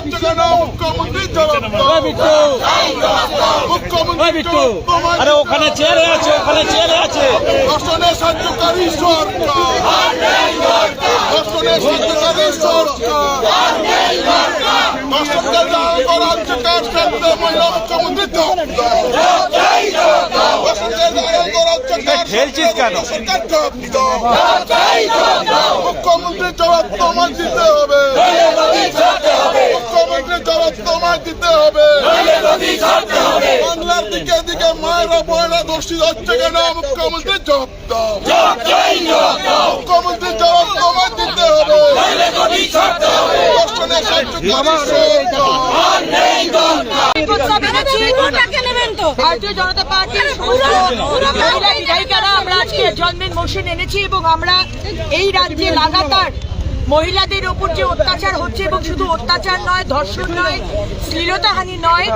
হচ্ছে কেন মুখ্যমন্ত্রী জবাব দাও। মুখ্যমন্ত্রী আরে ওখানে চেয়ারে আছে, ওখানে চেয়ারে আছে। ধর্ষণে সাহায্যকারী সরকার, ধর্ষণে সাহায্যকারী সরকার, ধর্ষণকে দাও করার চেষ্টার ক্ষেত্রে মহিলা মুখ্যমন্ত্রী জবাব দাও। ধর্ষণকে দাও করার চেষ্টার খেলছিস কেন? সরকার জবাব দাও। মুখ্যমন্ত্রী জবাব তোমায় দিতে হবে। মুখ্যমন্ত্রী জবাব তোমায় দিতে হবে। বাংলার দিকে দিকে মায়েরা বোনেরা দোষী হচ্ছে কেন মুখ্যমন্ত্রী জবাব দাও। মুখ্যমন্ত্রী জবাব তোমায় দিতে হবে। ধর্ষণে সাহায্যকারী ভারতীয় জনতা পার্টির আমরা আজকে জন্মের মোশন এনেছি এবং আমরা এই রাজ্যে লাগাতার মহিলাদের ওপর যে অত্যাচার হচ্ছে এবং শুধু অত্যাচার নয়, ধর্ষণ নয়, শ্লীলতাহানি নয়,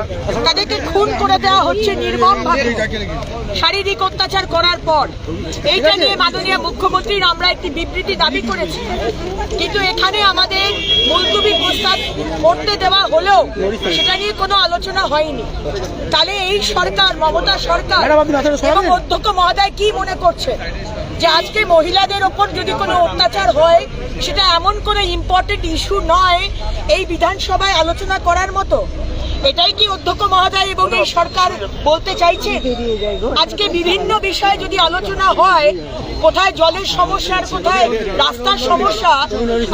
তাদেরকে খুন করে দেওয়া হচ্ছে নির্মমভাবে শারীরিক অত্যাচার করার পর। এইটা নিয়ে মাননীয় মুখ্যমন্ত্রীর আমরা একটি বিবৃতি দাবি করেছি, কিন্তু এখানে আমাদের মুলতবি প্রস্তাব করতে দেওয়া হলেও সেটা নিয়ে কোনো আলোচনা হয়নি। তাহলে এই সরকার, মমতা সরকার এবং অধ্যক্ষ মহোদয় কি মনে করছে যে আজকে মহিলাদের ওপর যদি কোনো অত্যাচার হয় সেটা এমন কোনো ইম্পর্টেন্ট ইস্যু নয় এই বিধানসভায় আলোচনা করার মতো? এটাই কি অধ্যক্ষ মহোদয় এবং এই সরকার বলতে চাইছে? আজকে বিভিন্ন বিষয়ে যদি আলোচনা হয়, কোথায় জলের সমস্যা আর কোথায় রাস্তার সমস্যা,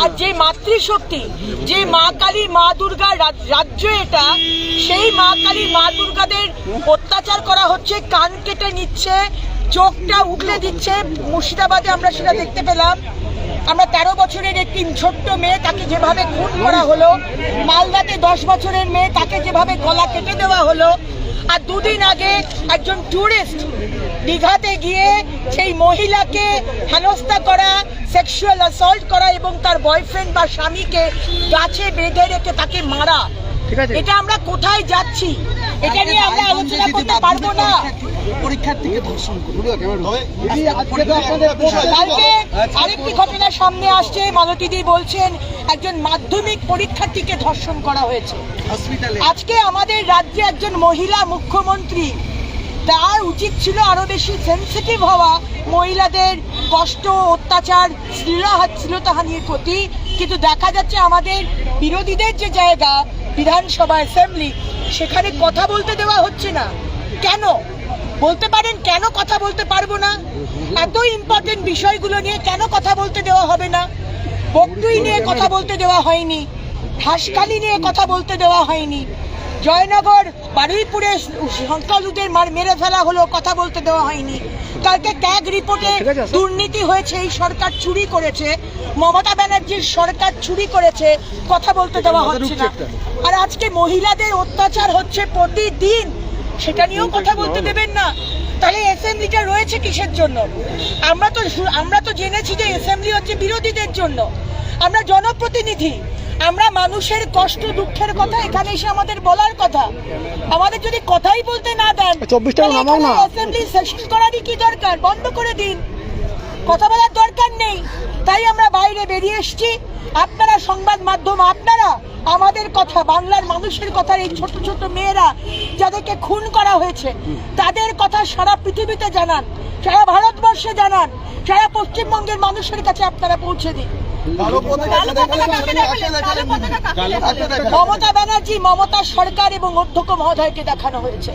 আর যে মাতৃশক্তি, যে মা কালী মা দুর্গার রাজ্য এটা, সেই মা কালী মা দুর্গাদের অত্যাচার করা হচ্ছে, কান কেটে নিচ্ছে, চোখটা উগলে দিচ্ছে। মুর্শিদাবাদে আমরা সেটা দেখতে পেলাম। আমরা 13 বছরের একটি ছোট্ট মেয়ে, তাকে যেভাবে খুন করা হলো। মালদাতে 10 বছরের মেয়ে, তাকে যেভাবে গলা কেটে দেওয়া হলো। আর দুদিন আগে একজন ট্যুরিস্ট দীঘাতে গিয়ে সেই মহিলাকে হেনস্থা করা, সেক্সুয়াল অ্যাসল্ট করা এবং তার বয়ফ্রেন্ড বা স্বামীকে গাছে বেঁধে রেখে তাকে মারা। এটা আমরা কোথায় যাচ্ছি? এটা নিয়ে আমরা আলোচনা করতে পারবো না। পরীক্ষার্থীকে ধর্ষণ কালকে আরেকটি ঘটনা সামনে আসছে। মালতীদি বলছেন একজন মাধ্যমিক পরীক্ষার্থীকে ধর্ষণ করা হয়েছে। আজকে আমাদের রাজ্যে একজন মহিলা মুখ্যমন্ত্রী, তার উচিত ছিল আরো বেশি সেন্সিটিভ হওয়া মহিলাদের কষ্ট, অত্যাচার, শ্লীলতাহানির প্রতি। কিন্তু দেখা যাচ্ছে আমাদের বিরোধীদের যে জায়গা বিধানসভা, অ্যাসেম্বলি, সেখানে কথা বলতে দেওয়া হচ্ছে না। কেন বলতে পারেন? কেন কথা বলতে পারবো না? এত ইম্পর্টেন্ট বিষয়গুলো নিয়ে কেন কথা বলতে দেওয়া হবে না? বকটুই নিয়ে কথা বলতে দেওয়া হয়নি, হাঁসখালি নিয়ে কথা বলতে দেওয়া হয়নি, জয়নগর বারুইপুরে সংখ্যালঘুদের মেরে ফেলা হলো, কথা বলতে দেওয়া হয়নি। কালকে ট্যাগ রিপোর্টে দুর্নীতি হয়েছে, এই সরকার চুরি করেছে, মমতা ব্যানার্জির সরকার চুরি করেছে, কথা বলতে দেওয়া হচ্ছে না। আর আজকে মহিলাদের অত্যাচার হচ্ছে প্রতিদিন, সেটা নিয়েও কথা বলতে দেবেন না। তাহলে অ্যাসেম্বলিটা রয়েছে কিসের জন্য? আমরা তো জেনেছি যে অ্যাসেম্বলি হচ্ছে বিরোধীদের জন্য। আমরা জনপ্রতিনিধি, আমরা মানুষের কষ্ট দুঃখের কথা এখানে এসে আমাদের বলার কথা। আমাদের যদি কথাই বলতে না দেন, অ্যাসেম্বলি সেশন করারই কি দরকার? বন্ধ করে দিন, কথা বলার দরকার নেই। তাই আমরা বাইরে বেরিয়ে এসেছি। আপনারা সংবাদ মাধ্যম, আপনারা আমাদের কথা, বাংলার মানুষের কথা, এই ছোট ছোট মেয়েরা যাদেরকে খুন করা হয়েছে তাদের কথা সারা পৃথিবীতে জানান, সারা ভারতবর্ষে জানান, সারা পশ্চিমবঙ্গের মানুষের কাছে আপনারা পৌঁছে দিন। মমতা ব্যানার্জি, মমতা সরকার এবং অধ্যক্ষ মহোদয়কে দেখানো হয়েছে।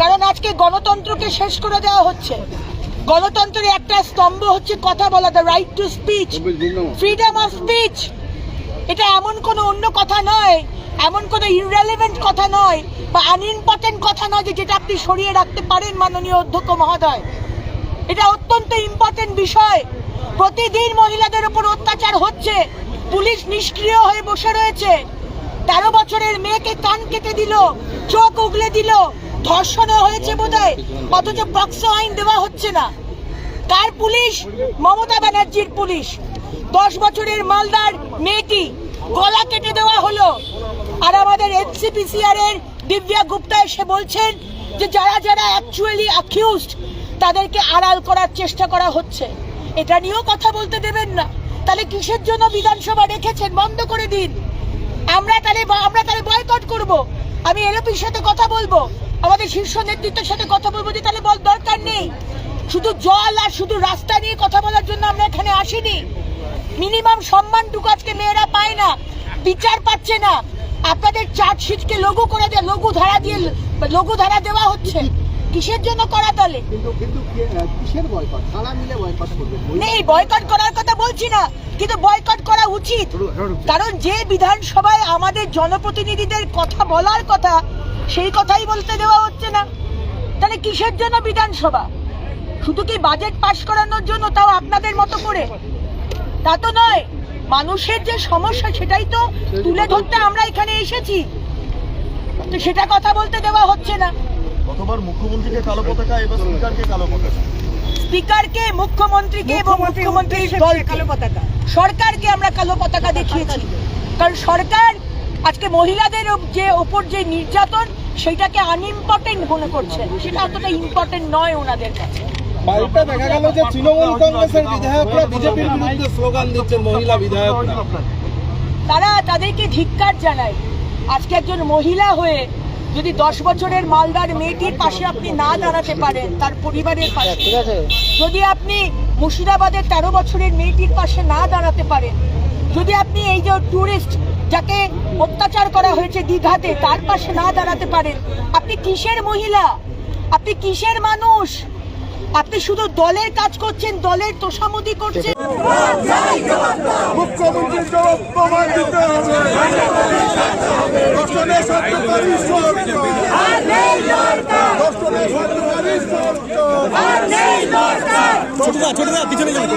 কারণ আজকে গণতন্ত্রকে শেষ করে দেওয়া হচ্ছে। গণতন্ত্রের একটা স্তম্ভ হচ্ছে কথা বলা, the right to speech, freedom of speech. এটা এমন কোনো অন্য কথা নয়, এমন কোনো ইররিলেভেন্ট কথা নয় বা আনইম্পর্টেন্ট কথা নয় যে যেটা আপনি সরিয়ে রাখতে পারেন মাননীয় অধ্যক্ষ মহোদয়। এটা অত্যন্ত ইম্পর্টেন্ট বিষয়। প্রতিদিন মহিলাদের উপর অত্যাচার হচ্ছে, পুলিশ নিষ্ক্রিয় হয়ে বসে রয়েছে। 13 বছরের মেয়েকে কান কেটে দিল, চোখ উগলে দিল, ধর্ষণও হয়েছে বোধহয়, অথচ পক্সো আইন দেওয়া হচ্ছে না। কার পুলিশ? মমতা ব্যানার্জির পুলিশ। 10 বছরের মালদার মেয়েটি গলা কেটে দেওয়া হলো। আর আমাদের এনসিপিসিআর এর দিব্যা গুপ্তা এসে বলছেন যে যারা যারা অ্যাকচুয়ালি অ্যাকিউজড তাদেরকে আড়াল করার চেষ্টা করা হচ্ছে। এটা নিয়েও কথা বলতে দেবেন না। তাহলে কিসের জন্য বিধানসভা রেখেছেন? বন্ধ করে দিন। আমরা তাহলে বয়কট করব। আমি এলপির সাথে কথা বলবো, আমাদের শীর্ষ নেতৃত্বের সাথে কথা বলবো যে তাহলে দরকার নেই। শুধু জল আর শুধু রাস্তা নিয়ে কথা বলার জন্য আমরা এখানে আসিনি। মিনিমাম সম্মানটুকু আজকে মেয়েরা পায় না, বিচার পাচ্ছে না। আপনাদের চার্জশিটকে লঘু ধারা দেওয়া হচ্ছে। কিসের জন্য করা তাহলে? কিসের বয়কট? কারা মিলে বয়কট করবে? নেই, বয়কট করার কথা বলছি না, কিন্তু বয়কট করা উচিত। কারণ যে বিধানসভায় আমাদের জনপ্রতিনিধিদের কথা বলার কথা, সেই কথাই বলতে দেওয়া হচ্ছে না। তাহলে কিসের জন্য বিধানসভা? শুধু কি বাজেট পাস করানোর জন্য, তাও আপনাদের মতো করে? তা তো নয়। মানুষের যে সমস্যা সেটাই তো তুলে ধরতে আমরা এখানে এসেছি, তো সেটা কথা বলতে দেওয়া হচ্ছে না। গতবার মুখ্যমন্ত্রীকে কালো পতাকা, এবার স্পিকারকে কালো পতাকা। স্পিকারকে, মুখ্যমন্ত্রীকে এবং মুখ্যমন্ত্রীর দলকে, সরকারকে আমরা কালো পতাকা দেখিয়েছি। কারণ সরকার আজকে মহিলাদের যে ওপর যে নির্যাতন, সেটাকে আনইম্পর্টেন্ট মনে করছে। সেটা অতটা ইম্পর্টেন্ট নয় ওনাদের কাছে। পাল্টা দেখা গেল যে তৃণমূল কংগ্রেসের বিধায়করা বিজেপির বিরুদ্ধে স্লোগান দিচ্ছেন, মহিলা বিধায়করা। তাদেরকে ধিক্কার জানায়। আজকে একজন মহিলা হয়ে যদি 10 বছরের মালদার মেয়েটির পাশে আপনি না দাঁড়াতে পারেন, তার পরিবারের পাশে, যদি আপনি মুর্শিদাবাদের 13 বছরের মেয়েটির পাশে না দাঁড়াতে পারেন, যদি আপনি এই যে টুরিস্ট যাকে অত্যাচার করা হয়েছে দীঘাতে, তার পাশে না দাঁড়াতে পারেন, আপনি কিসের মহিলা? আপনি কিসের মানুষ? আপনি শুধু দলের কাজ করছেন, দলের তোষামোদি করছেন। মুখ্যমন্ত্রীর জবাব তোমায় দিতে হবে। দর্শনের সত্যকারী সরকার। দর্শনের সত্যকারী সরকার। ছোটদা পিছনে যান।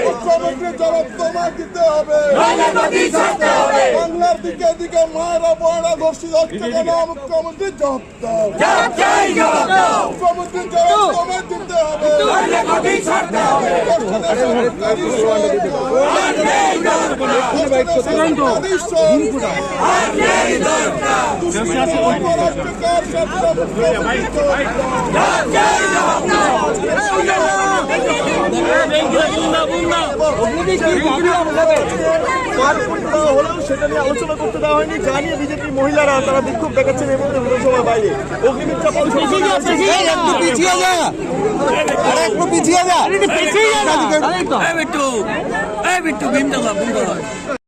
মুখ্যমন্ত্রীর জবাব তোমায় দিতে হবে। বাংলার দিকে দিকে মায়েরা বোনেরা ধর্ষিত হচ্ছে কেন? মুখ্যমন্ত্রীর জবাব দাও। মুখ্যমন্ত্রীর জবাব তোমায় দিতে হবে। সেটা নিয়ে আলোচনা করতে দেওয়া হয়নি। জানিয়ে বিজেপি মহিলারা তারা বিক্ষোভ দেখাচ্ছেন এই মুহূর্তে বিধানসভার বাইরে। অগ্নিমিত্রা পিছিয়ে যা।